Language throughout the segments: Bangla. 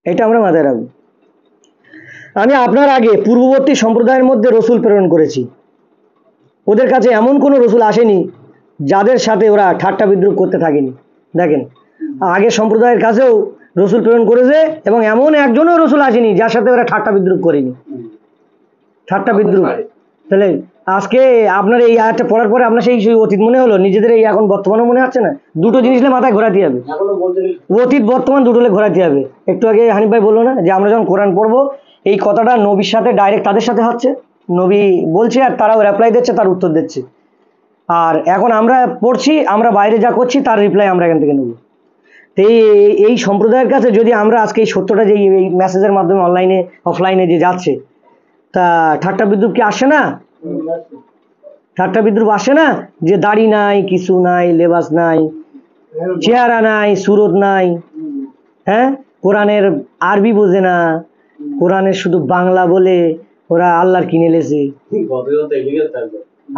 এটা আমরা মাথায় রাখবো। আমি আপনার আগে পূর্ববর্তী সম্প্রদায়ের মধ্যে রসুল প্রেরণ করেছি, ওদের কাছে এমন কোনো রসুল আসেনি যাদের সাথে ওরা ঠাট্টা বিদ্রুপ করতে থাকেনি। দেখেন, আগের সম্প্রদায়ের কাছেও রসুল প্রেরণ করেছে এবং এমন একজনও রসুল আসেনি যার সাথে ওরা ঠাট্টা বিদ্রুপ করেনি। ঠাট্টা বিদ্রুপ, তাহলে আজকে আপনার এই আয়াতটা পড়ার পরে আপনার সেই অতীত মনে হলো, নিজেদের এই এখন বর্তমানও মনে হচ্ছে না? দুটো জিনিস মাথায় ঘোরাতে হবে, অতীত বর্তমান দুটোলে ঘোরাতে হবে। একটু আগে হানিফ ভাই বললো না যে আমরা যখন কোরআন পড়বো এই কথাটা নবীর সাথে ডাইরেক্ট তাদের সাথে হচ্ছে, নবী বলছে আর তারাও রিপ্লাই দিচ্ছে, তার উত্তর দিচ্ছে। আর এখন আমরা পড়ছি, আমরা বাইরে যা করছি তার রিপ্লাই আমরা এখান থেকে নেব। তো এই সম্প্রদায়ের কাছে যদি আমরা আজকে এই সত্যটা যে এই মেসেজের মাধ্যমে অনলাইনে অফলাইনে যে যাচ্ছে, তা ঠাট্টা বিদ্রুপ কি আসে না? ঠাট্টা বিদ্রুপ আসে না? যে দাড়ি নাই, কিছু নাই, লেবাস নাই, চেহারা নাই, সুরত নাই, হ্যাঁ, কোরআনের আরবি বোঝে না, কোরআনের শুধু বাংলা বলে ওরা আল্লাহর কিনে লেছে,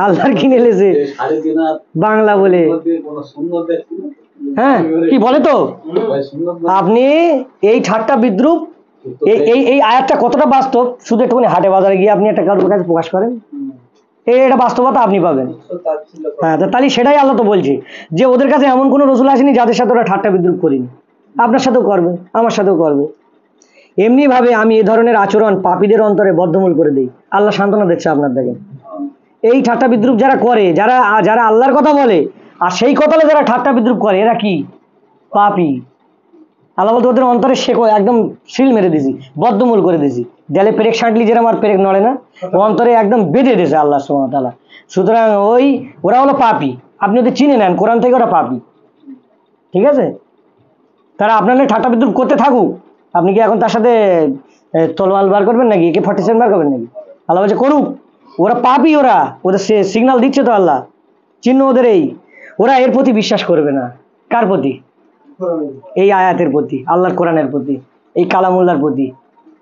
আল্লাহর কিনে লেছে বাংলা বলে। হ্যাঁ, কি বলে তো আপনি এই ঠাট্টা বিদ্রুপ এই আয়াতটা কতটা বাস্তব শুধু একটুখানি হাটে বাজারে গিয়ে আপনি একটা কারোর কাছে প্রকাশ করেন, এটা বাস্তবতা আপনি পাবেন। হ্যাঁ, তাহলে সেটাই আল্লাহ তো বলছে যে ওদের কাছে এমন কোনো রসুল আসেনি যাদের সাথে ওরা ঠাট্টা বিদ্রুপ করেনি। আপনার সাথেও করবে, আমার সাথেও করবে। এমনিভাবে আমি এ ধরনের আচরণ পাপীদের অন্তরে বদ্ধমূল করে দিই। আল্লাহ সান্ত্বনা দিচ্ছে আপনার। দেখেন, এই ঠাট্টা বিদ্রুপ যারা করে, যারা আল্লাহর কথা বলে আর সেই কথালে যারা ঠাট্টা বিদ্রুপ করে, এরা কি পাপী। আল্লাহ বলতে ওদের অন্তরে শেখো একদম শিল মেরে দিয়েছি, বদ্ধমূল করে দিয়েছি। দেয়ালে পেরেক সাঁটলি যেরকম আর পেরেক নড়ে না, ও অন্তরে একদম বেঁধে দিয়েছে আল্লাহ সুবহানাহু ওয়া তাআলা। সুতরাং ওরা হলো পাপী। আপনি ওদের চিনে নেন কোরআন থেকে, ওরা পাপী। ঠিক আছে, তারা আপনার ঠাট্টা বিদ্রুপ করতে থাকুক, আপনি কি এখন তার সাথে তলোয়ার বার করবেন নাকি, AK-47 বার করবেন নাকি? আল্লাহ বলছে করুক, ওরা পাপী, ওদের সিগন্যাল দিচ্ছে তো আল্লাহ, চিহ্ন ওদের এই। ওরা এর প্রতি বিশ্বাস করবে না। কার প্রতি? এই আয়াতের প্রতি, আল্লাহর কোরআনের প্রতি, এই কালামুল্লাহর প্রতি,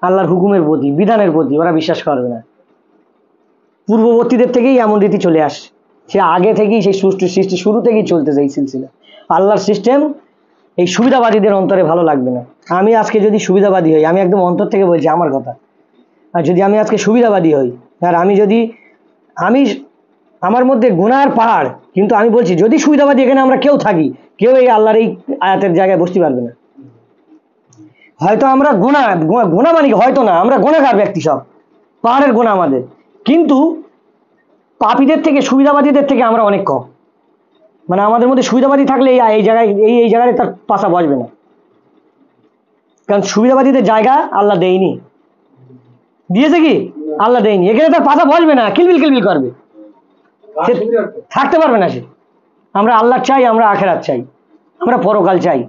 আল্লাহর হুকুমের প্রতি, বিধানের প্রতি ওরা বিশ্বাস করবে না। পূর্ববর্তীদের থেকেই এমন রীতি চলে আসে, সে আগে থেকেই সেই সৃষ্টি শুরু থেকেই চলতেছে এই সিলসিলা। আল্লাহর সিস্টেম এই সুবিধাবাদীদের অন্তরে ভালো লাগবে না। আমি আজকে যদি সুবিধাবাদী হই, আমি একদম অন্তর থেকে বলছি আমার কথা, আর যদি আমি আজকে সুবিধাবাদী হই আর আমি আমার মধ্যে গুনার পাহাড়, কিন্তু আমি বলছি যদি সুবিধাবাদী এখানে আমরা কেউ থাকি, কেউ এই আল্লাহর এই আয়াতের জায়গায় বসতে পারবে না। হয়তো আমরা গুনাহ মানে হয়তো না, আমরা গুনাহগার ব্যক্তি, সব পাহাড়ের গুনাহ আমাদের, কিন্তু পাপীদের থেকে সুবিধাবাদীদের থেকে আমরা অনেক কম। মানে আমাদের মধ্যে সুবিধাবাদী থাকলে এই জায়গায় তার পাশা বসবে না, কারণ সুবিধাবাদীদের জায়গা আল্লাহ দেয়নি। দিয়েছে কি? আল্লাহ দেয়নি। এখানে তার পাশা বসবে না, কিলবিল করবে, সে থাকতে পারবে না। সে আমরা আল্লাহ চাই, আমরা আখেরাত চাই, আমরা পরকাল চাই,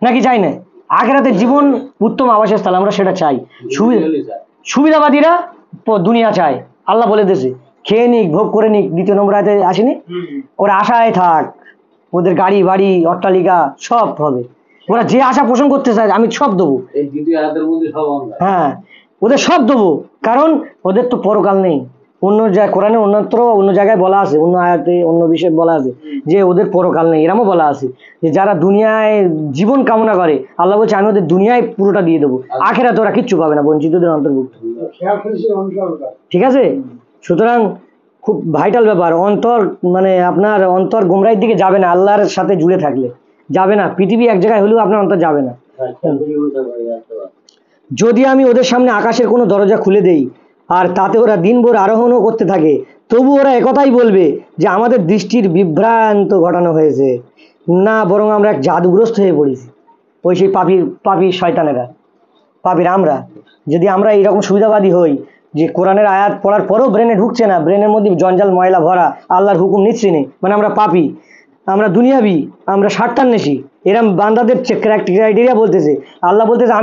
নাকি চাই না? আখেরাতের জীবন উত্তম আবাসস্থল, আমরা সেটা চাই। সুবিধাবাদীরা দুনিয়া চায়। আল্লাহ বলে দিয়েছে খেয়ে নিক, ভোগ করে নিক। 2 নম্বর আয়াতে আসেনি? ওরা আশায় থাক, ওদের গাড়ি বাড়ি অট্টালিকা সব হবে, ওরা যে আশা পোষণ করতে চায় আমি সব দেবো। হ্যাঁ, ওদের সব দেবো, কারণ ওদের তো পরকাল নেই। অন্য কোরআনে অন্য জায়গায় বলা আছে, অন্য আয়াতে অন্য বিষয়ে বলা আছে যে ওদের পরকাল নেই। এরমও বলা আছে যে যারা দুনিয়ায় জীবন কামনা করে, আল্লাহ বলছে আমি ওদের দুনিয়ায় পুরোটা দিয়ে দেবো, আখেরাতে ওরা কিচ্ছু পাবে না, বঞ্চিতদের অন্তর্ভুক্ত। ঠিক আছে, সুতরাং খুব ভাইটাল ব্যাপার। অন্তর মানে আপনার অন্তর গোমরাহির দিকে যাবে না, আল্লাহর সাথে জুড়ে থাকলে যাবে না। পৃথিবী এক জায়গায় হলেও আপনার অন্তর যাবে না। যদি আমি ওদের সামনে আকাশের কোনো দরজা খুলে দেই আর তাতে ওরা দিনভর আরোহণও করতে থাকে, তবু ওরা একথাই বলবে যে আমাদের দৃষ্টির বিভ্রান্ত ঘটানো হয়েছে না, বরং আমরা এক জাদুগ্রস্ত হয়ে পড়েছি। ওই সেই পাপী শয়তানেরা, পাপীর আমরা যদি আমরা এইরকম সুবিধাবাদী হই যে কোরআনের আয়াত পড়ার পরেও ব্রেনে ঢুকছে না, ব্রেনের মধ্যে জঞ্জাল ময়লা ভরা, আল্লাহর হুকুম নিচ্ছি নেই, মানে আমরা পাপী, আমরা দুনিয়াবি, আমরা স্বার্থান্বেষী, এরম বান্দাদের ক্রাইটেরিয়া বলতেছে। আল্লাহ বলতেছে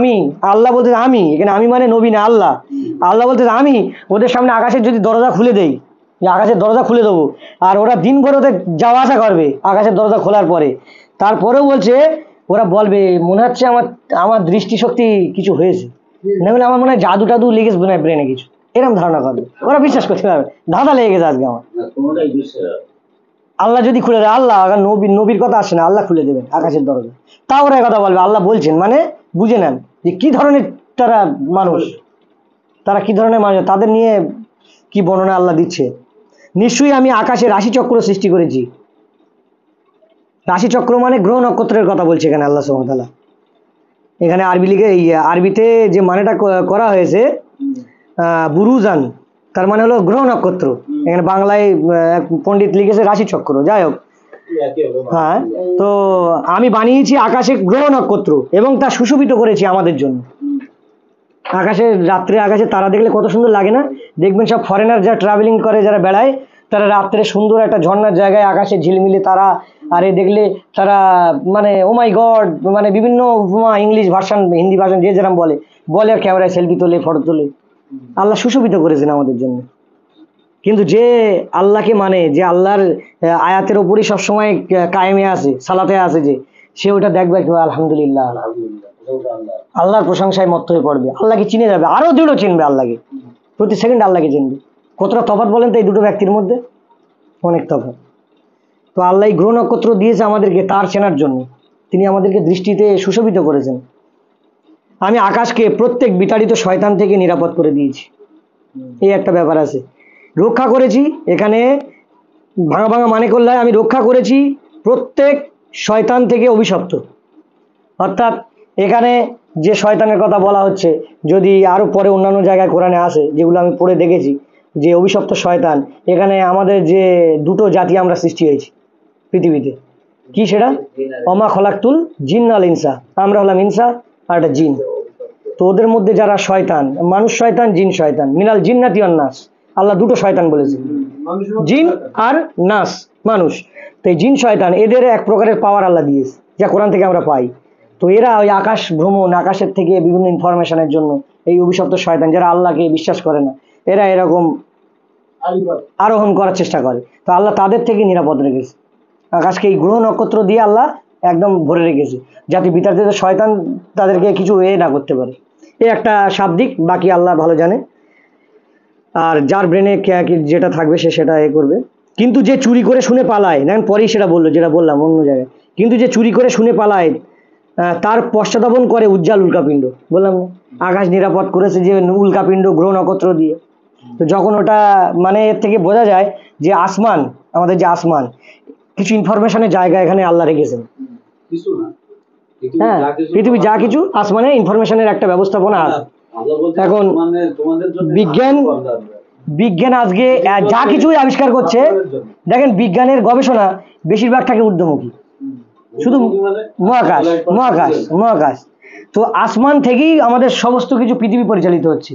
আমি এখানে আমি মানে নবী না, আল্লাহ বলতেছে আমি ওদের সামনে আকাশের যদি দরজা খুলে দেই, যে আকাশের দরজা খুলে দেবো, আর ওরা দিনভর ওদের যাওয়া আসা করবে আকাশের দরজা খোলার পরে, তারপরেও বলছে ওরা বলবে মনে হচ্ছে আমার দৃষ্টিশক্তি কিছু হয়েছে, না হলে আমার মনে হয় জাদু টাদু লেগেছে ব্রেনে কিছু, এরকম ধারণা করবে। ওরা বিশ্বাস করতে পারবে, ধাঁধা লেগে গেছে আজকে আমার। আল্লাহ যদি খুলে দেয়, আল্লাহ নবীর কথা আসে না, আল্লাহ খুলে দেবেন আকাশের দরজা, তা ওরা কথা বলবে আল্লাহ বলছেন, মানে বুঝে নেন যে কি ধরনের তারা মানুষ, তারা কি ধরনের মানুষ, তাদের নিয়ে কি বর্ণনা আল্লাহ দিচ্ছে। নিশ্চয়ই আমি আকাশে রাশিচক্র সৃষ্টি করেছি। রাশিচক্র মানে গ্রহ নক্ষত্রের কথা বলছে এখানে আল্লাহ সুবহানাহু ওয়া তাআলা। এখানে আরবি লিখে আরবিতে যে মানেটা করা হয়েছে বুরুজান, তার মানে হলো গ্রহ নক্ষত্র। এখানে বাংলায় এক পণ্ডিত লিখেছে রাশিচক্র, যাই হোক। হ্যাঁ, তো আমি বানিয়েছি আকাশে গ্রহ নক্ষত্র এবং তা সুশোভিত করেছি আমাদের জন্য। আকাশে রাত্রে আকাশে তারা দেখলে কত সুন্দর লাগে না? দেখবেন সব ফরেনার যারা ট্রাভেলিং করে, যারা বেড়ায়, তারা রাত্রে সুন্দর একটা ঝর্ণার জায়গায় আকাশে ঝিলমিলে তারা, আর এ দেখলে তারা মানে ও মাই গড, মানে বিভিন্ন উপমা, ইংলিশ ভার্সন, হিন্দি ভার্সন, যে যেরকম বলে বলে, আর ক্যামেরায় সেলফি তোলে, ফটো তোলে। আল্লাহ সুশোভিত করেছেন আমাদের জন্য। কিন্তু যে আল্লাহকে মানে, যে আল্লাহর আয়াতের ওপরই সবসময় কায়েমে আছে, সালাতে আছে, যে সে ওটা দেখবে কি আলহামদুলিল্লাহ, আল্লাহর প্রশংসায় মত্ত হয়ে পড়বে, আল্লাহকে চিনে যাবে, আরো দৃঢ় চিনবে আল্লাহকে, প্রতি সেকেন্ড আল্লাহকে চিনবে। কতটা তফাৎ বলেন তো এই দুটো ব্যক্তির মধ্যে? অনেক তফাৎ। তো আল্লাহ গ্রহ নক্ষত্র দিয়েছে আমাদেরকে তার চেনার জন্য, তিনি আমাদেরকে দৃষ্টিতে সুশোভিত করেছেন। আমি আকাশকে প্রত্যেক বিতাড়িত শয়তান থেকে নিরাপদ করে দিয়েছি, এই একটা ব্যাপার আছে। রক্ষা করেছি, এখানে ভাঙা ভাঙা মানে করলে আমি রক্ষা করেছি প্রত্যেক শয়তান থেকে অভিশপ্ত। অর্থাৎ এখানে যে শয়তানের কথা বলা হচ্ছে, যদি আরও পরে অন্যান্য জায়গায় কোরআনে আসে, যেগুলো আমি পড়ে দেখেছি, যে অভিশপ্ত শয়তান, এখানে আমাদের যে দুটো জাতি আমরা সৃষ্টি হয়েছি পৃথিবীতে, কি সেটা? অমা খলাকতুল জিন্নাল ইনসা, আমরা হলাম ইনসা আর একটা জিন। তো ওদের মধ্যে যারা শয়তান, মানুষ শয়তান, জিন শয়তান, মিনাল জিন্নাতি ওয়ান নাস, আল্লাহ দুটো শয়তান বলেছে, জিন আর নাস, মানুষ। তো এই জিন শয়তান, এদের এক প্রকারের পাওয়ার আল্লাহ দিয়েছে, যা কোরআন থেকে আমরা পাই। তো এরা ওই আকাশ ভ্রমণ, আকাশের থেকে বিভিন্ন ইনফরমেশনের জন্য, এই অভিশপ্ত শয়তান যারা আল্লাহকে বিশ্বাস করে না, এরা এরকম আরোহণ করার চেষ্টা করে। তো আল্লাহ তাদের থেকে নিরাপদ রেখেছে, আকাশকে এই গ্রহ নক্ষত্র দিয়ে আল্লাহ একদম ভরে রেখেছে, যাতে বিতাড়িত শয়তান তাদেরকে কিছু না করতে পারে। এই একটা শাব্দিক, বাকি আল্লাহ ভালো জানে, আর যার ব্রেনে যেটা থাকবে সে সেটা করবে। কিন্তু যে চুরি করে শুনে পালায়, দেখেন পরেই সেটা বললো, যেটা বললাম অন্য জায়গায়, কিন্তু যে চুরি করে শুনে পালায় তার পশ্চাতাপন করে উজ্জ্বল উল্কাপিণ্ড। বললাম না, আকাশ নিরাপদ করেছে যে উল্কাপিণ্ড গ্রহ নক্ষত্র দিয়ে। তো যখন ওটা মানে এর থেকে বোঝা যায় যে আসমান, আমাদের যে আসমান, কিছু ইনফরমেশনের জায়গা এখানে আল্লাহ রেখেছেন। হ্যাঁ, পৃথিবী যা কিছু আসমানে ইনফরমেশনের একটা ব্যবস্থাপনা আছে। এখন বিজ্ঞান আজকে যা কিছুই আবিষ্কার করছে, দেখেন বিজ্ঞানের গবেষণা বেশিরভাগ থাকে ঊর্ধ্বমুখী, শুধু মহাকাশ মহাকাশ মহাকাশ। তো আসমান থেকেই আমাদের সমস্ত কিছু পৃথিবী পরিচালিত হচ্ছে।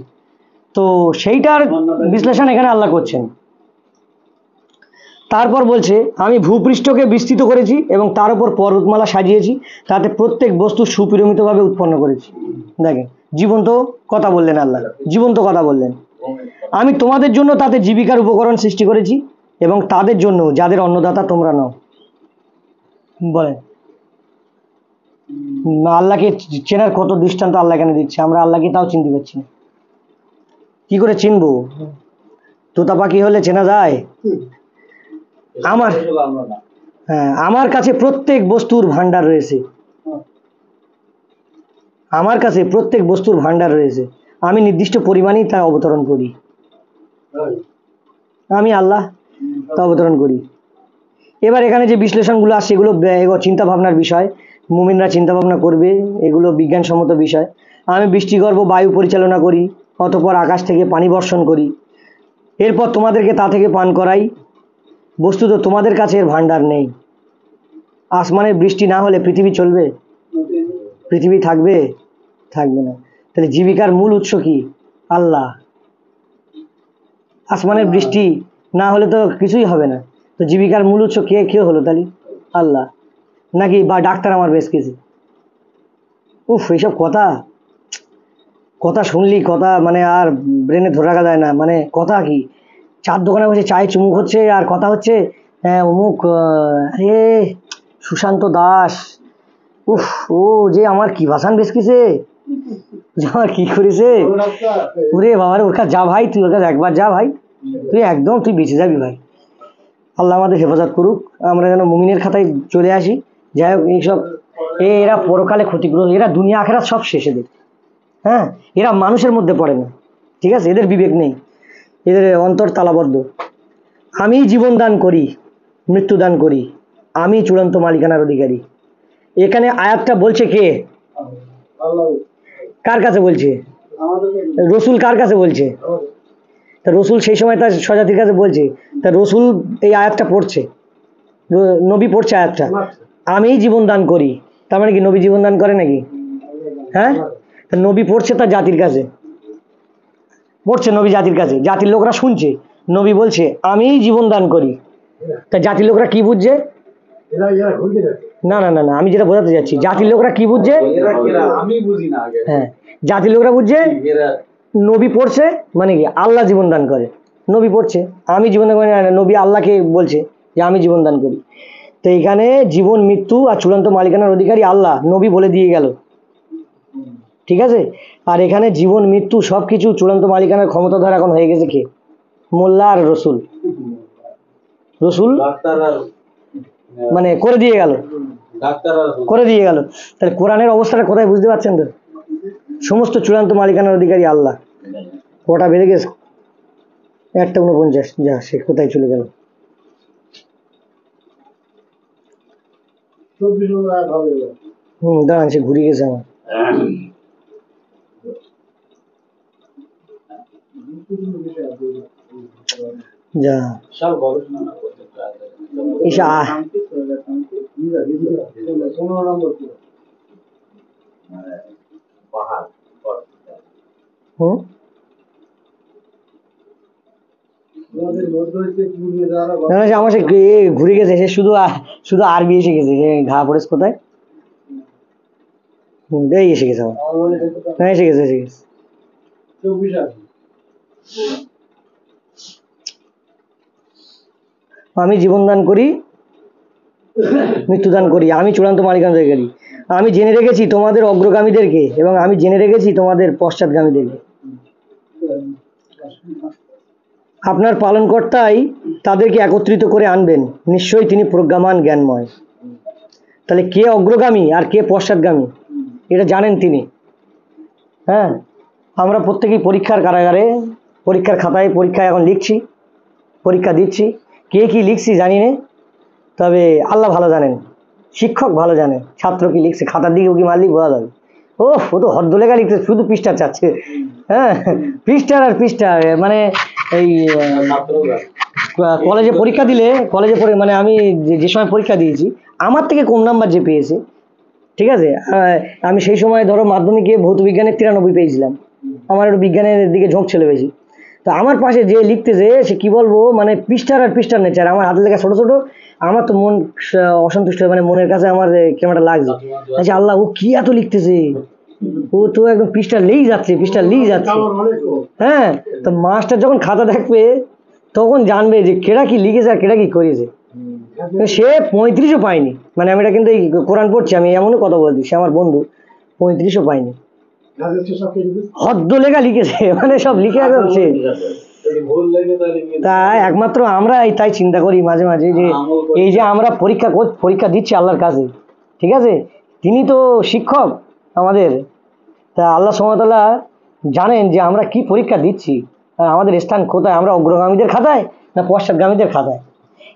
তো সেইটার বিশ্লেষণ এখানে আল্লাহ করছেন। তারপর বলছে, আমি ভূপৃষ্ঠকে বিস্তৃত করেছি এবং তার উপর পর্বতমালা সাজিয়েছি, তাতে প্রত্যেক বস্তু সুপরিমিতভাবে উৎপন্ন করেছি। দেখেন, জীবন্ত কথা বললেন আল্লাহ, জীবন্ত কথা বললেন। আমি তোমাদের জন্য তাতে জীবিকার উপকরণ সৃষ্টি করেছি এবং তাদের জন্য যাদের অন্নদাতা তোমরা নও। বলেন, আল্লাহকে চেনার কত দৃষ্টান্ত আল্লাহ এখানে দিচ্ছে, আমরা আল্লাহকে তাও চিনতে পারছি না। কি করে চিনবো? তোতা পাখি হলে চেনা যায়? আমার কাছে প্রত্যেক বস্তুর ভান্ডার রয়েছে, আমার কাছে প্রত্যেক বস্তুর ভান্ডার রয়েছে, আমি নির্দিষ্ট পরিমাণেই তা অবতরণ করি। আমি আল্লাহ তা অবতরণ করি। এবার এখানে যে বিশ্লেষণগুলো আসছে, এগুলো চিন্তা ভাবনার বিষয়, মুমিনরা চিন্তা ভাবনা করবে, এগুলো বিজ্ঞানসম্মত বিষয়। আমি বৃষ্টিগর্ভ বায়ু পরিচালনা করি, অতঃপর আকাশ থেকে পানি বর্ষণ করি, এরপর তোমাদেরকে তা থেকে পান করাই। বস্তুত তোমাদের কাছে এর ভান্ডার নেই। আসমানের বৃষ্টি না হলে পৃথিবী চলবে? পৃথিবী থাকবে? থাকবে না। তাহলে জীবিকার মূল উৎস কি? আল্লাহ। আসমানের বৃষ্টি না হলে তো কিছুই হবে না। তো জীবিকার মূল উৎস কে হলো তাহলে? আল্লাহ। নাকি বা ডাক্তার আমার বেশ কিছু? উফ, এইসব কথা শুনলি, কথা মানে আর ব্রেনে ধরে রাখা যায় না। মানে কথা কি, চার দোকানে বসে চায়ে চুমুক হচ্ছে আর কথা হচ্ছে, হ্যাঁ অমুক, আরে সুশান্ত দাস, উফ, ও যে আমার কি ভাষণ বেসকিছে, আমার কি করেছে, ওরে বাবারে, ওর কাছে যা ভাই, তুই ওর কাছে একবার যা ভাই, তুই বেঁচে যাবি ভাই। আল্লাহ আমাদের হেফাজত করুক, আমরা যেন মুমিনের খাতায় চলে আসি। যাই হোক, এরা পরকালে ক্ষতিগ্রস্ত, এরা দুনিয়া আখেরাত সব শেষ এদের। হ্যাঁ, এরা মানুষের মধ্যে পড়ে না, ঠিক আছে, এদের বিবেক নেই, এদের অন্তর তালাবদ্ধ। আমি জীবন দান করি, মৃত্যু দান করি, আমি চূড়ান্ত মালিকানার অধিকারী। এখানে আয়াতটা বলছে কে? কার কাছে বলছে? রসুল কার কাছে বলছে? তা রসুল সেই সময় তার স্বজাতির কাছে বলছে, তা রসুল এই আয়াতটা পড়ছে, নবী পড়ছে আয়াতটা, আমি জীবন দান করি, তার মানে কি নবী জীবন দান করে নাকি? হ্যাঁ, তা নবী পড়ছে তার জাতির কাছে, পড়ছে নবী জাতির কাছে, জাতির লোকরা শুনছে, নবী বলছে আমি জীবন দান করি। তা জাতির লোকরা কি বুঝছে? না না না না, আমি যেটা বোঝাতে যাচ্ছি, জাতির লোকরা কি বুঝছে? হ্যাঁ, জাতির লোকরা বুঝছে নবী পড়ছে মানে কি আল্লাহ জীবন দান করে, নবী পড়ছে আমি জীবন দান করি, নবী আল্লাহকে বলছে যে আমি জীবন দান করি। তো এখানে জীবন মৃত্যু আর চূড়ান্ত মালিকানার অধিকারী আল্লাহ, নবী বলে দিয়ে গেল, ঠিক আছে। আর এখানে জীবন মৃত্যু সব কিছু চূড়ান্ত মালিকানার ক্ষমতাধর এখন হয়ে গেছে কে? মোল্লা আর রসুল। রসুল মানে করে দিয়ে গেল, করে দিয়ে গেল। তাহলে কোরআনের অবস্থাটা কোথায় বুঝতে পারছেন তো? সমস্ত চূড়ান্ত মালিকানার অধিকারী আল্লাহ। কটা বেড়ে গেছে? 1:49। যা, সে কোথায় চলে গেল? দাঁড়ান, সে ঘুরে গেছে আমার। যা আমার সে ঘুরে গেছে, সে শুধু শুধু আরবি এসে গেছে, ঘা পড়েছে কোথায় এসে গেছে আমার, এসে গেছে, এসে গেছে। আমি জীবন দান করি, মৃত্যু দান করি, আমি চূড়ান্ত মালিকানা অধিকারী। আমি জেনে রেখেছি তোমাদের অগ্রগামীদেরকে এবং আমি জেনে রেখেছি তোমাদের পশ্চাৎগামীদেরকে। আপনার পালনকর্তাই তাদেরকে একত্রিত করে আনবেন, নিশ্চয়ই তিনি প্রজ্ঞামান জ্ঞানময়। তাহলে কে অগ্রগামী আর কে পশ্চাৎগামী এটা জানেন তিনি। হ্যাঁ, আমরা প্রত্যেকেই পরীক্ষার কারাগারে, পরীক্ষার খাতায় পরীক্ষা এখন লিখছি, পরীক্ষা দিচ্ছি, কে কি লিখছি জানি না, তবে আল্লাহ ভালো জানেন, শিক্ষক ভালো জানে ছাত্র কি লিখছে, খাতার দিকে উকি মারলেই বোঝা যাবে। ও তো হদ্দ লেখা লিখছে, শুধু পৃষ্ঠা চাচ্ছে। হ্যাঁ, পৃষ্ঠার আর পৃষ্ঠা, মানে এই কলেজে পরীক্ষা দিলে, কলেজে পড়ে মানে আমি যে সময় পরীক্ষা দিয়েছি, আমার থেকে কম নাম্বার যে পেয়েছে, ঠিক আছে, আমি সেই সময় ধরো মাধ্যমিকে ভৌত বিজ্ঞানে 93 পেয়েছিলাম, আমার একটু বিজ্ঞানের দিকে ঝোঁক ছিল বেশি। তো আমার পাশে যে লিখতেছে সে কি বলবো, মানে পৃষ্ঠার আর পৃষ্ঠার নেচার, আমার হাতের লেখা ছোট ছোট, আমার তো মন অসন্তুষ্ট, মানে মনের কাছে আমার কেমনটা লাগছে, আচ্ছা আল্লাহ ও কি এত লিখতেছে, ও তো একদম পৃষ্ঠা লেই যাচ্ছে, পৃষ্ঠা লেই যাচ্ছে। হ্যাঁ, তো মাস্টার যখন খাতা দেখবে তখন জানবে যে কেডা কি লিখেছে আর কেডা কি করেছে। সে 35ও পায়নি, মানে আমি এটা কিন্তু এই কোরআন পড়ছি, আমি এমনও কথা বলছি, সে আমার বন্ধু, 35ও পায়নি, হদ্দ লেখা লিখেছে, মানে সব লিখে একদম সে। তাই একমাত্র আমরা তাই চিন্তা করি মাঝে মাঝে যে এই যে আমরা পরীক্ষা দিচ্ছি আল্লাহর কাছে, ঠিক আছে, তিনি তো শিক্ষক আমাদের, তা আল্লাহ সুবহানাহু ওয়া তাআলা জানেন যে আমরা কি পরীক্ষা দিচ্ছি আর আমাদের স্থান কোথায়, আমরা অগ্রগামীদের খাতায় না পশ্চাৎগামীদের খাতায়।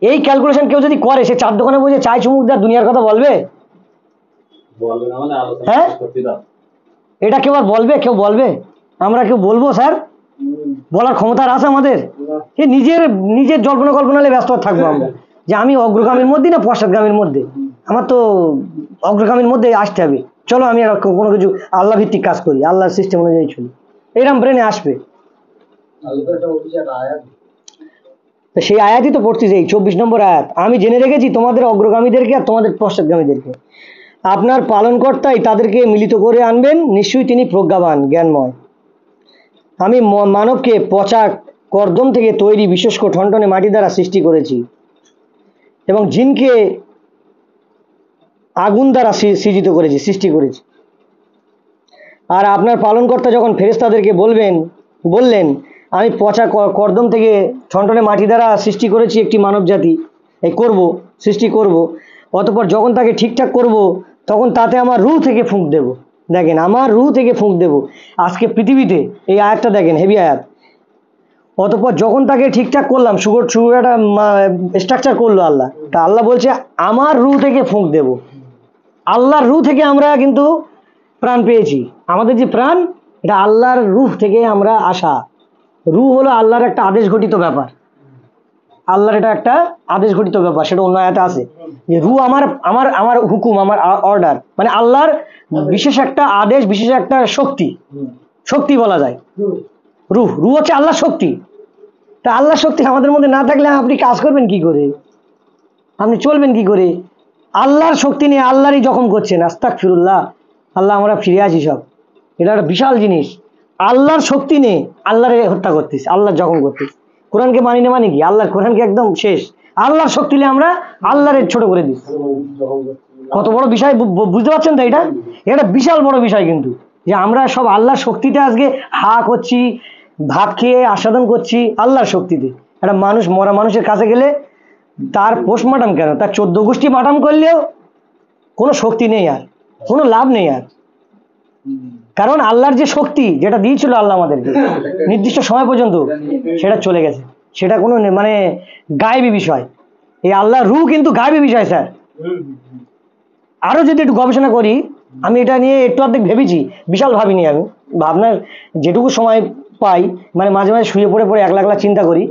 এই ক্যালকুলেশন কেউ যদি করে, সে চার দোকানে বসে চায় চুমুক দেওয়ার দুনিয়ার কথা বলবে? হ্যাঁ, এটা কেউ আর বলবে? কেউ বলবে? আমরা কেউ বলবো স্যার? বলার ক্ষমতা আছে আমাদের? নিজের জল্পনা কল্পনালে ব্যস্ত থাকবো আমরা, যে আমি অগ্রগামীর মধ্যে না পশ্চাৎগামীর মধ্যে, আমার তো অগ্রগামীর মধ্যে আসতে হবে, চলো আমি আর কোনো কিছু আল্লাহ ভিত্তিক কাজ করি, আল্লাহর সিস্টেম অনুযায়ী চলি, এরকম ব্রেনে আসবে। সেই আয়াতই তো পড়তেছে, এই 24 নম্বর আয়াত, আমি জেনে রেখেছি তোমাদের অগ্রগামীদেরকে আর তোমাদের পশ্চাৎগামীদেরকে, আপনার পালনকর্তাই তাদেরকে মিলিত করে আনবেন, নিশ্চয়ই তিনি প্রজ্ঞাবান জ্ঞানময়। আমি মানবকে পচা কর্দম থেকে তৈরি বিশেষ ঠনঠনে মাটি দ্বারা সৃষ্টি করেছি এবং জিনকে আগুন দ্বারা সৃষ্টি করেছি। আর আপনার পালনকর্তা যখন ফেরেশতাদেরকে বললেন আমি পচা কর্দম থেকে ঠনঠনে মাটি দ্বারা সৃষ্টি করেছি একটি মানব জাতি, সৃষ্টি করব, অতঃপর যখন তাকে ঠিকঠাক করব তখন তাতে আমার রূহ থেকে ফুঁক দেব। দেখেন, আমার রূহ থেকে ফুঁক দেব আজকে পৃথিবীতে। এই আয়াতটা দেখেন, হেভি আয়াত। অতঃপর যখন তাকে ঠিকঠাক করলাম, সুগার একটা স্ট্রাকচার করলো আল্লাহ, তা আল্লাহ বলছে আমার রূহ থেকে ফুঁক দেব। আল্লাহর রূহ থেকে আমরা কিন্তু প্রাণ পেয়েছি। আমাদের যে প্রাণ, এটা আল্লাহর রূহ থেকে আমরা আসা। রূহ হলো আল্লাহর একটা আদেশ ঘটিত ব্যাপার। আল্লাহর এটা একটা আদেশ ঘটিত ব্যাপার, সেটা অন্য আয়াতে আছে যে রূহ আমার আমার আমার হুকুম, আমার অর্ডার, মানে আল্লাহর বিশেষ একটা আদেশ, বিশেষ একটা শক্তি। শক্তি বলা যায় রূহ। রূহ হচ্ছে আল্লাহর শক্তি। তা আল্লাহর শক্তি আমাদের মধ্যে না থাকলে আপনি কাজ করবেন কি করে, আপনি চলবেন কি করে? আল্লাহর শক্তি নিয়ে আল্লাহরই জখম করছেন। আস্তাগফিরুল্লাহ, আল্লাহ আমরা ফিরে আসি সব। এটা একটা বিশাল জিনিস। আল্লাহর শক্তি নেই, আল্লাহরে হত্যা করতিস, আল্লাহর জখম করতিস। কোরআনকে মানি না মানে কি? আল্লাহর কোরআনকে একদম শেষ। আল্লাহর শক্তি নিয়ে আমরা আল্লাহরে ছোট করে দিই। কত বড় বিষয় বুঝতে পারছেন তো? এটা এটা বিশাল বড় বিষয় কিন্তু, যে আমরা সব আল্লাহর শক্তিতে আজকে হা করছি, ভাত খেয়ে আস্বাদন করছি আল্লাহর শক্তিতে। একটা মানুষ, মরা মানুষের কাছে গেলে তার পোস্টমর্টম কেন, তার 14 গোষ্ঠী মাটাম করলেও কোনো শক্তি নেই, আর কোনো লাভ নেই আর। কারণ আল্লাহর যে শক্তি যেটা দিয়েছিল আল্লাহ আমাদেরকে নির্দিষ্ট সময় পর্যন্ত, সেটা চলে গেছে। সেটা কোনো মানে গায়েবী বিষয়। এই আল্লাহর রূহ কিন্তু গায়েবী বিষয় স্যার। আরো যদি একটু গবেষণা করি, আমি এটা নিয়ে একটু অর্ধেক ভেবেছি, বিশাল ভাবিনি আমি। ভাবনার যেটুকু সময় পাই, মানে মাঝে মাঝে শুয়ে পড়ে পড়ে একলা একলা চিন্তা করি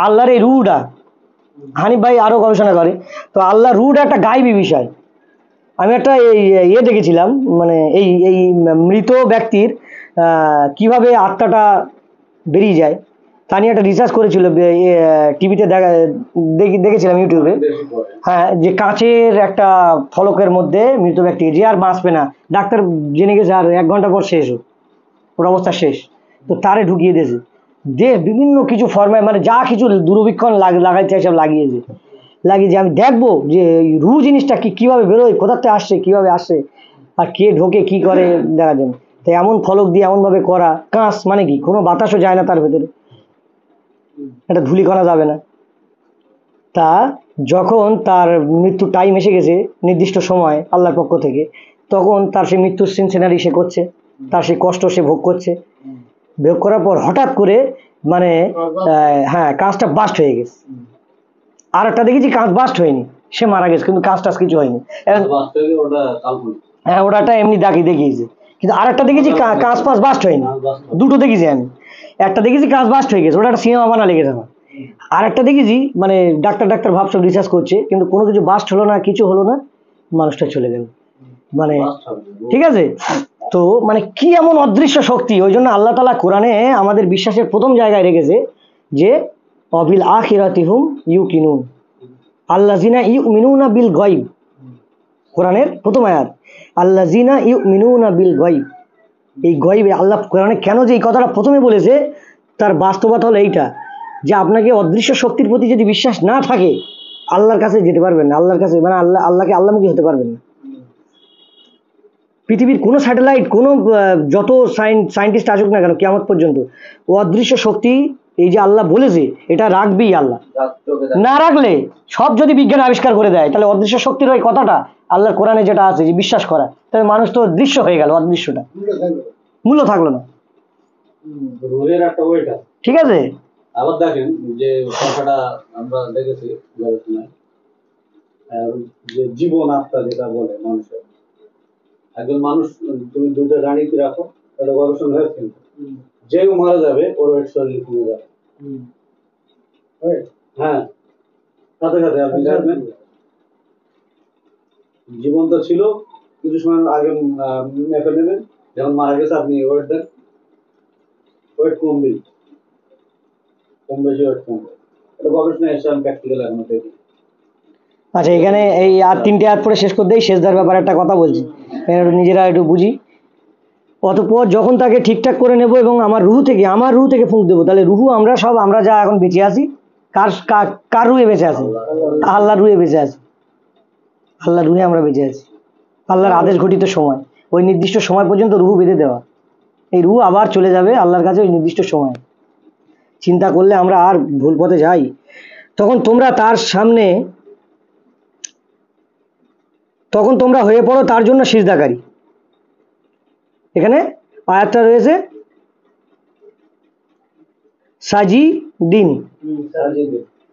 আল্লাহর এই রূহটা। হানিফ ভাই আরো গবেষণা করে, তো আল্লাহর রূহটা একটা গায়েবী বিষয়। আমি একটা ইয়ে দেখেছিলাম, মানে এই এই মৃত ব্যক্তির কিভাবে আত্মাটা বেরিয়ে যায় তা নিয়ে একটা রিসার্চ করেছিল, টিভিতে দেখেছিলাম, ইউটিউবে। হ্যাঁ, যে কাঁচের একটা ফলকের মধ্যে মৃত ব্যক্তি, যে আর বাঁচবে না, ডাক্তার জেনে গেছে আর 1 ঘন্টা পর শেষ, ওর অবস্থা শেষ, তো তারে ঢুকিয়ে দিয়েছে। বিভিন্ন কিছু ফর্মে, মানে যা কিছু দূরবীক্ষণ লাগাইতে সব লাগিয়েছে। লাগিয়ে যে আমি দেখবো যে রু জিনিসটা কিভাবে বেরোয়, কোথা থেকে আসছে, কিভাবে আসছে, আর কে ঢোকে কি করে দেখার জন্য। তাই এমন ফলক দিয়ে এমনভাবে করা, কাঁচ মানে কি, কোনো বাতাসও যায় না তার ভেতরে, এটা ধুলি করা যাবে না। তা যখন তার মৃত্যু টাইম এসে গেছে, নির্দিষ্ট সময় আল্লাহর পক্ষ থেকে, তখন তার সেই মৃত্যুর সিনারি সে করছে, তার সেই কষ্ট সে ভোগ করছে। ভোগ করার পর হঠাৎ করে মানে হ্যাঁ, কাঁচটা বাস্ট হয়ে গেছে। আর একটা দেখেছি কাঁচ বাস্ট হয়নি, সে মারা গেছে, কিন্তু কাঁচ টাচ কিছু হয়নি। হ্যাঁ, ওটা এমনি দেখিয়েছে। কিন্তু আর একটা দেখেছি কাঁচ পাঁচ বাস্ট হয়নি। দুটো দেখেছি আমি। একটা দেখেছি কাঁচ বাস্ট হয়ে গেছে, ওটা একটা সিনেমা বানা লেগেছে আমার। আর একটা দেখেছি মানে ডাক্তার ভাব সব রিসার্চ করছে, কিন্তু কোনো কিছু বাস্ট হলো না, কিছু হলো না, মানুষটা চলে গেল। মানে ঠিক আছে, তো মানে কি এমন অদৃশ্য শক্তি। ওই জন্য আল্লাহ তাআলা কোরআনে আমাদের বিশ্বাসের প্রথম জায়গায় রেখেছে যে অবিল আখিরাতিহুম ইউকিনুন আল্লাযিনা ইউমিনুনা বিল গায়ব। কোরআনের প্রথম আয়াত, আল্লাযিনা ইউমিনুনা বিল গায়ব। এই গায়বে আল্লাহ কোরআনে কেন যে এই কথাটা প্রথমে বলেছে, তার বাস্তবতা হলো এইটা, যে আপনাকে অদৃশ্য শক্তির প্রতি যদি বিশ্বাস না থাকে, আল্লাহর কাছে যেতে পারবেন না। আল্লাহর কাছে মানে আল্লাহকে আল্লাহমুখী হতে পারবেন না। পৃথিবীর কোনো স্যাটেলাইট, কোনো যত সায়েন্টিস্ট আসুক না কেন কিয়ামত পর্যন্ত, ও অদৃশ্য শক্তি এই যে আল্লাহ বলেছে এটা রাখবেই। আল্লাহ না রাখলে, সব যদি বিজ্ঞান আবিষ্কার করে দেয়, তাহলে অদৃশ্য শক্তির ওই কথাটা আল্লাহর কোরআনে যেটা আছে যে বিশ্বাস করা, তাহলে মানুষ তো দৃশ্য হয়ে গেল, অদৃশ্যটা মূল্য থাকলো না। ঠিক আছে, আবার দেখেন যে কথাটা আমরা দেখেছি গবেষণায়, যে জীবন আত্মা যেটা বলে মানুষের, একজন মানুষ তুমি 2টা রানীকে রাখো, এটা গবেষণা হয়েছে, যেও মারা যাবে ওর ওয়েট শরীর কমে যাবে। হ্যাঁ, সাথে সাথে আপনি দেখবেন জীবন তো ছিল, কিছু সময় আগে মেপে নেবেন, যখন মারা গেছে আপনি ওয়েট দেন, ওয়েট কমবে, কম বেশি ওয়েট কমবে। এটা গবেষণা এসে আমি প্র্যাকটিক্যাল এখনো দেখি। আচ্ছা, এখানে এই আর 3টে আয়াত পরে শেষ করে দেই। শেষদার ব্যাপারে একটা কথা বলছি, নিজেরা একটু বুঝি। অতঃপর যখন তাকে ঠিকঠাক করে নেব এবং আমার রুহু থেকে ফুঁক দেবো, তাহলে রুহু আমরা যা এখন বেঁচে আছি, কার রুহে বেঁচে আছি? আল্লাহর রুহে বেঁচে আছি। আল্লাহর রুহে আমরা বেঁচে আছি। আল্লাহর আদেশ ঘটিত সময়, ওই নির্দিষ্ট সময় পর্যন্ত রুহু বেঁধে দেওয়া। এই রুহু আবার চলে যাবে আল্লাহর কাছে ওই নির্দিষ্ট সময়। চিন্তা করলে আমরা আর ভুল পথে যাই। তখন তোমরা তার সামনে তখন তোমরা হয়ে পড়ো তার জন্য সিজদাকারী। এখানে আয়াতটা রয়েছে সাজিদিন,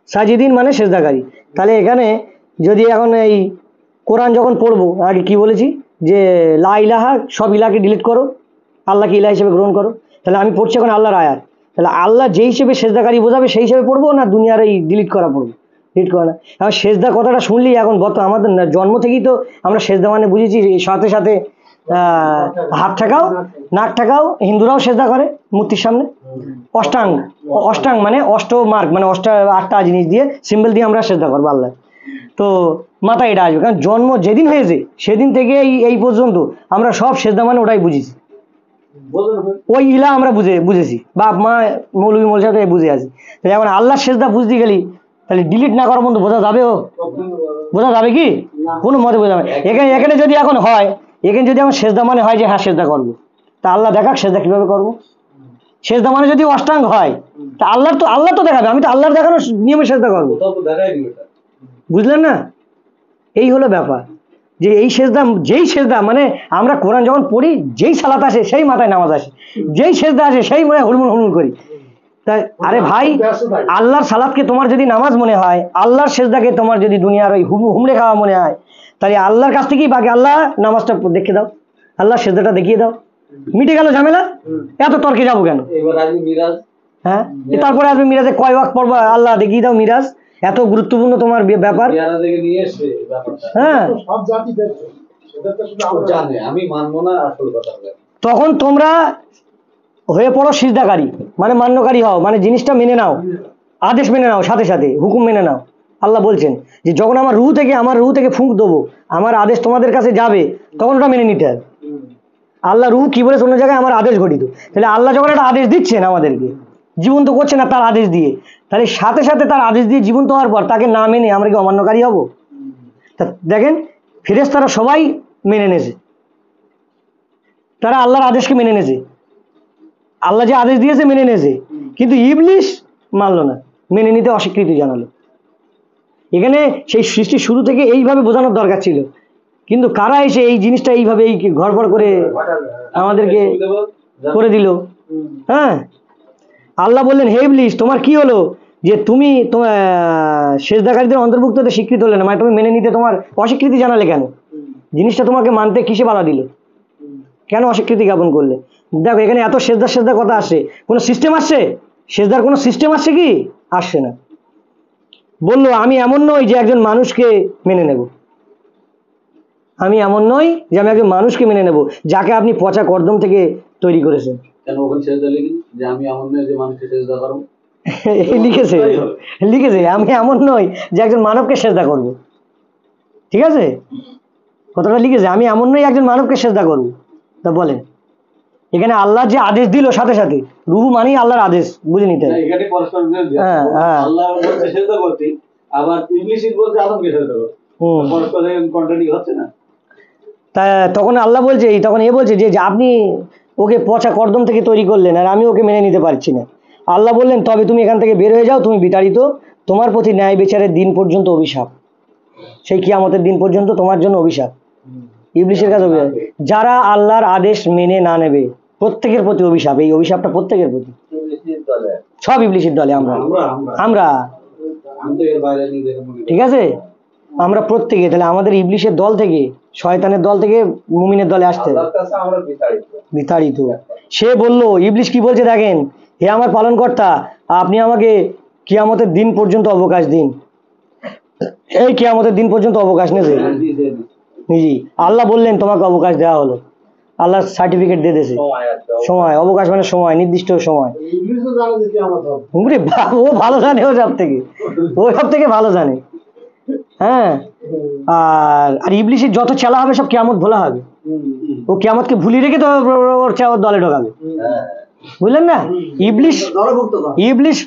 সাজিদিন মানে সিজদাকারী। তাহলে এখানে যদি এখন এই কোরআন যখন পড়বো, আগে কি বলেছি যে লা ইলাহা, সব ইলাকে ডিলিট করো, আল্লাহকে ইলাহ হিসেবে গ্রহণ করো। তাহলে আমি পড়ছি এখন আল্লাহর আয়াত, তাহলে আল্লাহ যেই হিসেবে সেজদাকারী বোঝাবে সেই হিসেবে পড়বো, না দুনিয়ার এই ডিলিট করা পড়বো? ডিলিট করা না। এখন সেজদা কথাটা শুনলি এখন আমাদের জন্ম থেকেই তো আমরা সেজদা মানে বুঝেছি সাথে সাথে হাত ঠেকাও, নাক ঠেকাও। হিন্দুরাও সেজদা করে মূর্তির সামনে। অষ্টাঙ্গ, অষ্টাঙ্গ মানে অষ্ট মার্ক, মানে 8টা জিনিস দিয়ে সিম্বল দিয়ে আমরা সেজদা করবো আল্লাহ। তো মাথায় এটা আসবে, কারণ জন্ম যেদিন হয়েছে সেদিন থেকে এই পর্যন্ত আমরা সব সেজদা মানে ওটাই বুঝেছি, ওই ইলা আমরা বুঝেছি, বাপ মা মৌলবী মৌল সাহেব বুঝে আছি। তাহলে এখন আল্লাহ সেজদা বুঝতে গেলি তাহলে ডিলিট না করার মতো বোঝা যাবে? বোঝা যাবে কি? কোনো মতে বোঝা যাবে। এখানে যদি এখন হয়, এখানে যদি আমার সেজদা মানে হয় যে হ্যাঁ সেজদা করবো, তা আল্লাহ দেখাক সেজদা কিভাবে করবো। সেজদা মানে যদি অষ্টাঙ্গ হয়, তা আল্লাহ তো দেখাবে, আমি তো আল্লাহর দেখানোর নিয়মে সেজদা করবো। বুঝলেন না? এই হলো ব্যাপার, যে এই সেজদা, যেই সেজদা মানে আমরা কোরআন যখন পড়ি, যেই সালাত আসে সেই মাথায় নামাজ আসে, যেই সেজদা আসে সেই মনে হুড়মুড় হুড়মুড় করি। তাই আরে ভাই, আল্লাহর সালাতকে তোমার যদি নামাজ মনে হয়, আল্লাহর সেজদাকে তোমার যদি দুনিয়ার ওই হুমড়ে খাওয়া মনে হয়, তাহলে আল্লাহর কাছ থেকেই বাকি আল্লাহ নামাজটা দেখে দাও, আল্লাহ সেজদাটা দেখিয়ে দাও, মিটে গেল ঝামেলা। এত তর্কে যাবো কেন? হ্যাঁ, তারপরে আসবে মিরাজে কয় ওয়াক্ত পড়বা, আল্লাহ দেখিয়ে দাও মিরাজ, এত গুরুত্বপূর্ণ তোমার ব্যাপার। হ্যাঁ, তখন তোমরা হয়ে পড়ো সিজদাকারী, মানে মান্যকারী হও, মানে জিনিসটা মেনে নাও, আদেশ মেনে নাও, সাথে সাথে হুকুম মেনে নাও। আল্লাহ বলছেন যে যখন আমার রুহ থেকে ফুঁক দেবো, আমার আদেশ তোমাদের কাছে যাবে, তখন ওটা মেনে নিতে হবে। আল্লাহ রুহ কি বলে অন্য জায়গায় আমার আদেশ ঘটিত, তাহলে আল্লাহ যখন একটা আদেশ দিচ্ছেন আমাদেরকে, জীবন্ত করছে না তার আদেশ দিয়ে, তাহলে সাথে সাথে তার আদেশ দিয়ে জীবন্ত হওয়ার পর তাকে না মেনে আমরা কি অমান্যকারী হব? তা দেখেন, ফেরেশতারা সবাই মেনে নেছে, তারা আল্লাহর আদেশকে মেনে নেছে, আল্লাহ যে আদেশ দিয়েছে মেনে নেছে, কিন্তু ইবলিশ মানলো না, মেনে নিতে অস্বীকৃতি জানালো। এখানে সেই সৃষ্টি শুরু থেকে এইভাবে বোঝানোর দরকার ছিল, কিন্তু কারা এসে এই জিনিসটা এইভাবে এই ঘড়বড় করে আমাদেরকে করে দিল। হ্যাঁ, আল্লাহ বললেন হে ইবলিশ, তোমার কি হলো যে তুমি সেজদাকারীদের অন্তর্ভুক্ত হতে স্বীকৃত হলে না, মানে তুমি মেনে নিতে তোমার অস্বীকৃতি জানালে কেন? জিনিসটা তোমাকে মানতে কিসে বাধা দিল? কেন অস্বীকৃতি জ্ঞাপন করলে? দেখো এখানে এত সেজদা কথা আসছে, কোনো সিস্টেম আসছে? সেজদার কোনো সিস্টেম আসছে কি? আসছে না। বললো আমি এমন নই যে একজন মানুষকে মেনে নেব, আমি এমন নই যে আমি একজন মানুষকে মেনে নেব যাকে আপনি পচা কর্দম থেকে তৈরি করেছেন। লিখেছে আমি এমন নই যে একজন মানবকে সেজদা করব, ঠিক আছে, কথাটা লিখেছে আমি এমন নই একজন মানবকে সেজদা করব। তা বলেন, এখানে আল্লাহ যে আদেশ দিল সাথে সাথে, রুহ মানেই আল্লাহর আদেশ, বুঝে নিতে হবে। তা তখন আল্লাহ বলছে, তখন এ বলছে যে আপনি ওকে পচা কর্দম থেকে তৈরি করলেন আর আমি ওকে মেনে নিতে পারছি না। আল্লাহ বললেন তবে তুমি এখান থেকে বের হয়ে যাও, তুমি বিতাড়িত, তোমার প্রতি ন্যায় বিচারের দিন পর্যন্ত অভিশাপ, সেই কিয়ামতের দিন পর্যন্ত তোমার জন্য অভিশাপ। ইবলিশের কাছে অভিশাপ, যারা আল্লাহর আদেশ মেনে না নেবে প্রত্যেকের প্রতি অভিশাপ। এই অভিশাপটা প্রত্যেকের প্রতি, সব ইবলিশের দলে আমরা ঠিক আছে, আমরা প্রত্যেকে। তাহলে আমাদের ইবলিশের দল থেকে, শয়তানের দল থেকে মুমিনের দলে আসতে বিতাড়িত। সে বলল, ইবলিশ কি বলছে দেখেন, হে আমার পালনকর্তা, আপনি আমাকে কিয়ামতের দিন পর্যন্ত অবকাশ দিন। এই কিয়ামতের দিন পর্যন্ত অবকাশ নেই জি, আল্লাহ বললেন তোমাকে অবকাশ দেওয়া হলো, আল্লাহ সার্টিফিকেট দিয়ে দিয়েছে, সময়, অবকাশ মানে সময়, নির্দিষ্ট সময়। ও ভালো জানে, ও সব থেকে ভালো জানে। হ্যাঁ, আর ইবলিশের যত চেলা হবে সব কিয়ামত ভোলা হবে, ও কিয়ামতকে ভুলিয়ে রেখে তো ওর দলে ঢোকাবে, বুঝলেন না? ইবলিশ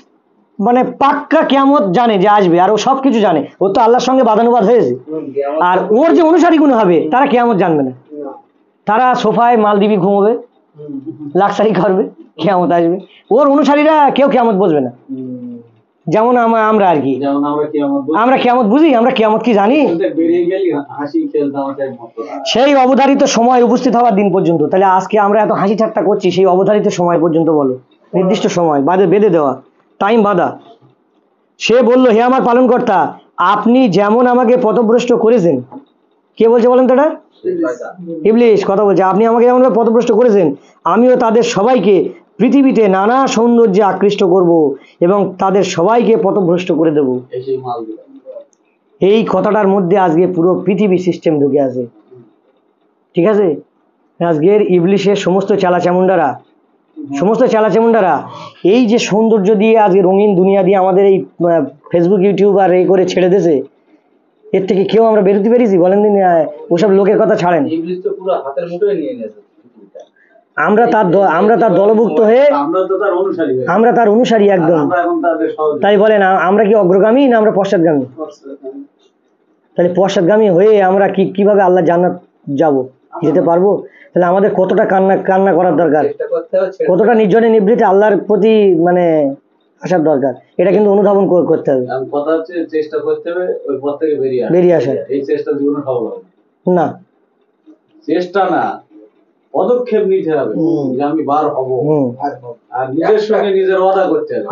মানে পাক্কা কিয়ামত জানে যে আসবে, আর ও সব কিছু জানে, ও তো আল্লাহর সঙ্গে বাদানুবাদ হয়েছে। আর ওর যে অনুসারীগুলো হবে তারা কিয়ামত জানবে না, তারা সোফায় মালদ্বীপে ঘুমোবে, লাক্সারি করবে, কিয়ামত আসবে। ওর অনুসারীরা কেউ কিয়ামত বুঝবে না, যেমন আমরা আর কি, যেমন আমরা কিয়ামত বুঝি, আমরা কিয়ামত কি জানি? বেরিয়ে গেলি হাসি খেল তামাশার মতো না। সেই অবধারিত সময় উপস্থিত হওয়ার দিন পর্যন্ত। তাহলে আজকে আমরা এত হাসি ঠাট্টা করছি, সেই অবধারিত সময় পর্যন্ত বলো, নির্দিষ্ট সময় বেঁধে দেওয়া, টাইম বাঁধা। সে বলল, হে আমার পালনকর্তা, আপনি যেমন আমাকে পথভ্রষ্ট করেছেন। কে বলছে বলেন তো? এটা ইবলিস কথা বলছে। আপনি আমাকে যেমন পথভ্রষ্ট করেছেন, আমিও তাদের সবাইকে পৃথিবীতে নানা সৌন্দর্যে আকৃষ্ট করব এবং তাদের সবাইকে পথভ্রষ্ট করে দেব। এই কথাটার মধ্যে আজকে পুরো পৃথিবী সিস্টেম ঢুকে আছে, ঠিক আছে? আজকের ইবলিশের সমস্ত চালাচামুন্ডারা এই যে সৌন্দর্য দিয়ে আজকে রঙিন দুনিয়া দিয়ে আমাদের এই ফেসবুক ইউটিউব আর এই করে ছেড়ে দিয়েছে, এর থেকে কেউ আমরা বেরোতে পেরেছি বলেন দিন? ওসব লোকের কথা ছাড়েন, আমরা তার দলভুক্ত হয়ে, আমরা তার অনুসারী একদম। তাই বলেন, আমরা কি অগ্রগামী না আমরা পশ্চাৎগামী? তাহলে পশ্চাৎগামী হয়ে আমরা কিভাবে আল্লাহ জান্নাত যেতে পারবো? তাহলে আমাদের কতটা কান্না করার দরকার, কতটা নির্জনে নিবৃত্তে আল্লাহর প্রতি মানে আসার দরকার, এটা কিন্তু অনুধাবন করতে হবে। কথা হচ্ছে চেষ্টা করতে হবে ওই পথ থেকে বেরিয়ে আসা। এই চেষ্টা জীবনে সফল হবে না, চেষ্টা না, পদক্ষেপ নিতে হবে যে আমি বার হব, আর নিজের সঙ্গে নিজের ওয়াদা করতে হবে।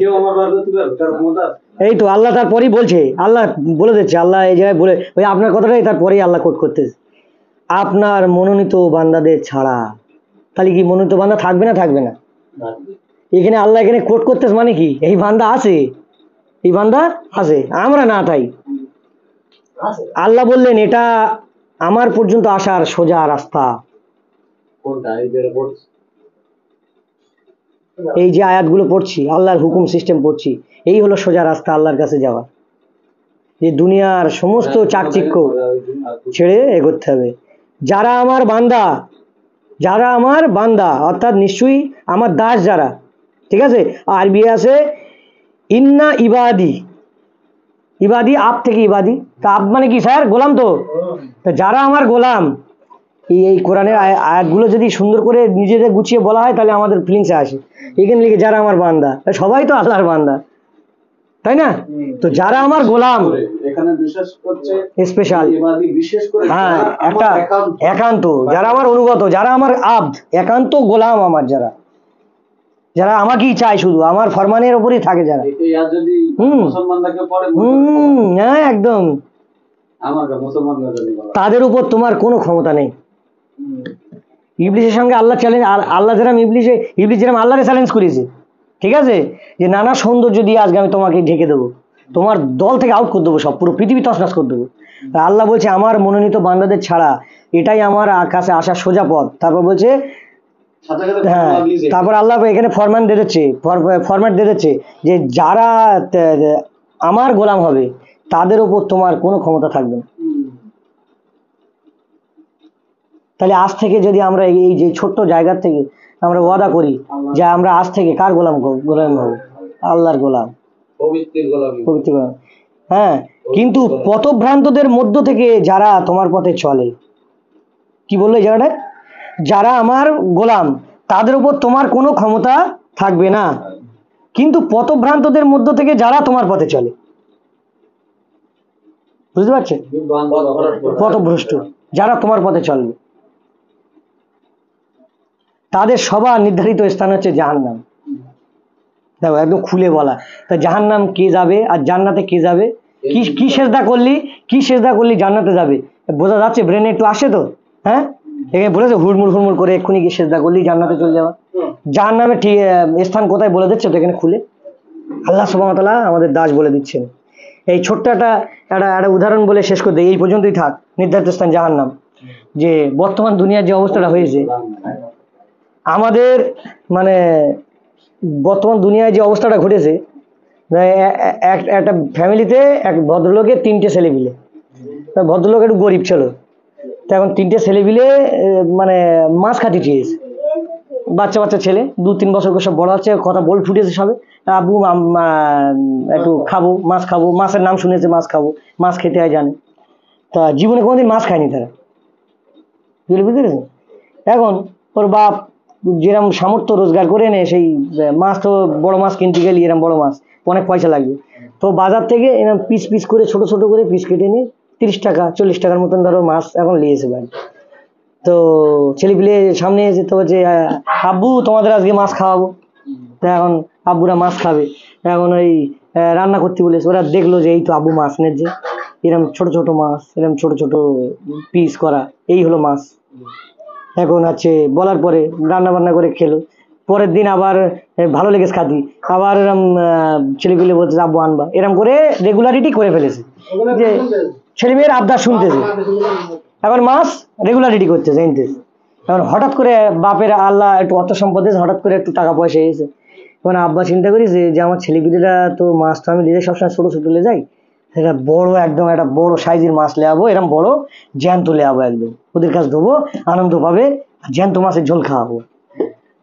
কেউ আমার বার করতে পারবে? তার ক্ষমতা। এই তো আল্লাহ তারপরেই বলছে, আল্লাহ বলে দিচ্ছে, আল্লাহ এই জায়গায় বলে ওই আপনার কথাটাই তারপরেই আল্লাহ কোট করতেছে, আপনার মনোনীত বান্দাদের ছাড়া। তাহলে কি মনোনীত বান্দা থাকবে না? থাকবে না। এখানে আল্লাহ এখানে কোট করতেছে মানে কি? এই বান্দা আছে, এই বান্দা আছে, আমরা না। তাই আল্লাহ বললেন, এটা আমার পর্যন্ত আসার সোজা রাস্তা। এই যে আয়াতগুলো পড়ছি, আল্লাহর হুকুম সিস্টেম পড়ছি, এই হলো সোজা রাস্তা আল্লাহর কাছে যাওয়া। যে দুনিয়ার সমস্ত চাকচিক্য ছেড়ে এগোতে হবে। যারা আমার বান্দা অর্থাৎ নিশ্চয়ই আমার দাস যারা, ঠিক আছে? আরবি আছে ইন্না ইবাদি আপ থেকে ইবাদি। তা আপ মানে কি স্যার? গোলাম। তো যারা আমার গোলাম, এই কোরআনের আয়াতগুলো যদি সুন্দর করে নিজেদের গুছিয়ে বলা হয় তাহলে আমাদের ফিলিংসে আসে। এখানে লিখে যারা আমার বান্দা, সবাই তো আল্লাহর বান্দা, তাই না? তো যারা আমার গোলাম, এখানে বিশেষ করছে স্পেশাল, বিশেষ করে হ্যাঁ, একটা একান্ত, যারা আমার অনুগত, যারা আমার আব্দ, একান্ত গোলাম আমার, যারা আমাকেই চায়, শুধু আমার ফরমানের উপরই থাকে, যারা হ্যাঁ একদম, তাদের উপর তোমার কোনো ক্ষমতা নেই। ইবলিসের সঙ্গে আল্লাহ চ্যালেঞ্জ, আল্লাহ যেরকম ইবলিস যেরকম আল্লাহরে চ্যালেঞ্জ করেছে, ঠিক আছে, যে নানা সৌন্দর্য দিয়ে আজকে আমি তোমাকে ঢেকে দেবো, তোমার দল থেকে আউট করে দেবো, সব পুরো পৃথিবী তছনছ করে দেবো। আল্লাহ বলছে, আমার মনোনীত বান্দাদের ছাড়া এটাই আমার কাছে আসার সোজা পথ। তারপর বলছে, হ্যাঁ, তারপর আল্লাহ এখানে ফরম্যাট দিয়ে দিচ্ছে যে যারা আমার গোলাম হবে তাদের উপর তোমার কোনো ক্ষমতা থাকবে না। তাহলে আজ থেকে যদি আমরা এই যে ছোট্ট জায়গা থেকে আমরা ওয়াদা করি যে আমরা আজ থেকে কার গোলাম হব? আল্লাহর গোলাম, পবিত্র গোলাম। হ্যাঁ, কিন্তু পথভ্রান্তদের মধ্য থেকে যারা তোমার পথে চলে, কি বললো এই জায়গাটা? যারা আমার গোলাম তাদের উপর তোমার কোনো ক্ষমতা থাকবে না, কিন্তু পথভ্রান্তদের মধ্য থেকে যারা তোমার পথে চলে, বুঝতে পারছেন? পথভ্রষ্ট যারা তোমার পথে চলবে, তাদের সবার নির্ধারিত স্থান হচ্ছে জাহান্নাম। দেখো, একদম খুলে বলা। তা জাহান্নাম কে যাবে আর জান্নাতে কে যাবে? কি সেজদা করলি জান্নাতে যাবে? বোঝা যাচ্ছে? ব্রেনে একটু আসে তো? হ্যাঁ, এখানে বলেছে হুড়মুড় করে এক্ষুনি কি সেজদা করলি জান্নাতে চলে যাওয়া। জাহান্নামের ঠিক স্থান কোথায় বলে দিচ্ছে তো এখানে খুলে আল্লাহ সুবহানাহু ওয়া তাআলা আমাদের দাস বলে দিচ্ছেন। এই ছোট্ট একটা উদাহরণ বলে শেষ করে দেয়, এই পর্যন্তই থাক। নির্ধারিত স্থান জাহান্নাম। যে বর্তমান দুনিয়ার যে অবস্থাটা হয়েছে, আমাদের মানে বর্তমান দুনিয়ায় যে অবস্থাটা ঘটেছে, একটা ফ্যামিলিতে এক ভদ্রলোকের 3টে ছেলেপিলে। ভদ্রলোক একটু গরিব ছিল, তো এখন 3টে ছেলেপিলে মানে মাছ খাতি চেয়েছে। বাচ্চা ছেলে, 2-3 বছর করে সব বড় হচ্ছে, কথা বল ফুটেছে সবে, আব্বু একটু খাবো, মাছ খাবো, মাছের নাম শুনেছে, মাছ খাবো, মাছ খেতে হয় জানে। তা জীবনে কোনোদিন মাছ খায়নি তারা, বুঝতে পেরেছেন? এখন ওর বাপ যেরকম সামর্থ্য রোজগার করে এনে সেই মাছ, তো বড় মাছ কিনতে গেলে এরকম বড় মাছ অনেক পয়সা লাগবে, তো বাজার থেকে এরকম পিস পিস করে ছোট ছোট করে পিস কেটে নিয়ে 30 টাকা 40 টাকার মতন ধরো মাছ এখন নিয়েছে বাড়ি। তো ছেলেপিলে সামনে যেতে হচ্ছে, আব্বু তোমাদের আজকে মাছ খাওয়াবো। তো এখন আব্বুরা মাছ খাবে, এখন ওই রান্না করতে বলেছে, ওরা দেখলো যে এই তো আব্বু মাছ যে এরকম ছোট ছোট মাছ, এরকম ছোট ছোট পিস করা, এই হলো মাছ। এখন আছে বলার পরে রান্না বান্না করে খেলো। পরের দিন আবার ভালো লেগেছে খাতি, আবার এরম ছেলেপিলে বলছে আব্বু আনবা, এরম করে রেগুলারিটি করে ফেলেছে যে ছেলেমেয়ের আবদার শুনতেছে, এখন মাছ রেগুলারিটি করতেছে এনতেছে। এখন হঠাৎ করে বাপের আল্লাহ একটু অর্থ সম্পদে হঠাৎ করে একটু টাকা পয়সা এসেছে, এখন আব্বা চিন্তা করেছে যে আমার ছেলেপিলেরা তো মাছ তো আমি নিজে সবসময় ছোটো ছোটো লে যাই, সেটা বড় একদম একটা বড় সাইজের মাছ লেয়াবো, এরকম বড় জ্যান্ত লেয়াবো, একদম ওদের কাছে দেবো, আনন্দ পাবে, জ্যান্ত মাছের ঝোল খাওয়াবো।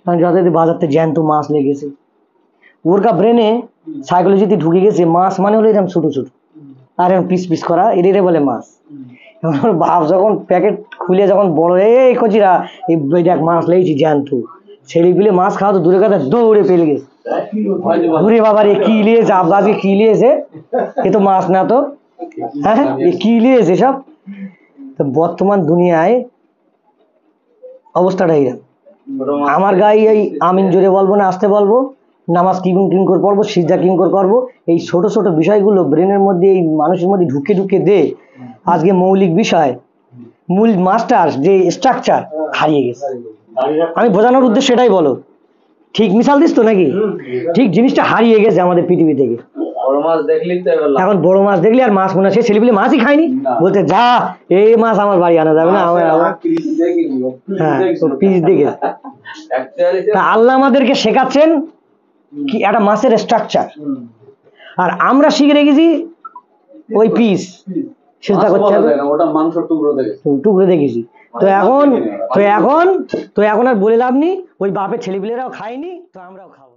কারণ যথাযথ বাজারতে জ্যান্ত মাছ লেগেছে, ওর কা ব্রেনে সাইকোলজিতে ঢুকে গেছে মাছ মানে হলো এরকম ছোটো ছোটো আর এরকম পিস পিস করা, এদের বলে মাছ। এখন বাপ যখন প্যাকেট খুলে যখন বড় এই কচিরা এই দেখ মাছ লেগেছি জ্যান্ত, ছেলে পিলে মাছ খাওয়া তো দূরে কথা দৌড়ে পেলে গেছে, ঘুরে বাবার এ কি লিয়েছে আব্বা, আজকে কি লিয়েছে, এ তো মাছ না তো, হ্যাঁ এ কি লিয়েছে সব। তো বর্তমান দুনিয়ায় অবস্থাটা এইরকম। আমার গায়ে এই আমিন জোরে বলবো না আসতে বলবো, নামাজ কি করে পড়বো, সিজদা কি করে করবো, এই ছোট ছোট বিষয়গুলো ব্রেনের মধ্যে এই মানুষের মধ্যে ঢুকে ঢুকে দে আজকে মৌলিক বিষয় মূল মাস্টার যে স্ট্রাকচার হারিয়ে গেছে। আমি বোঝানোর উদ্দেশ্য এটাই, বলো ঠিক মিশাল দিস তো নাকি, ঠিক জিনিসটা হারিয়ে গেছে আমাদের পৃথিবী থেকে। এখন বড় মাছ দেখলি আর মাছ মনে হয় ছেলেপিলে মাছই খায়নি, বলতে যা এই মাছ আমার বাড়ি আনা যাবে না, আমার হ্যাঁ পিস দেখে। তা আল্লাহ আমাদেরকে শেখাচ্ছেন কি একটা মাছের স্ট্রাকচার, আর আমরা শিখে রেখেছি ওই পিস সেটা করতে হবে, টুকরো দেখেছি। তো এখন আর বলে লাভ নেই, ওই বাপের ছেলেপিলেরাও খায়নি তো আমরাও খাবো।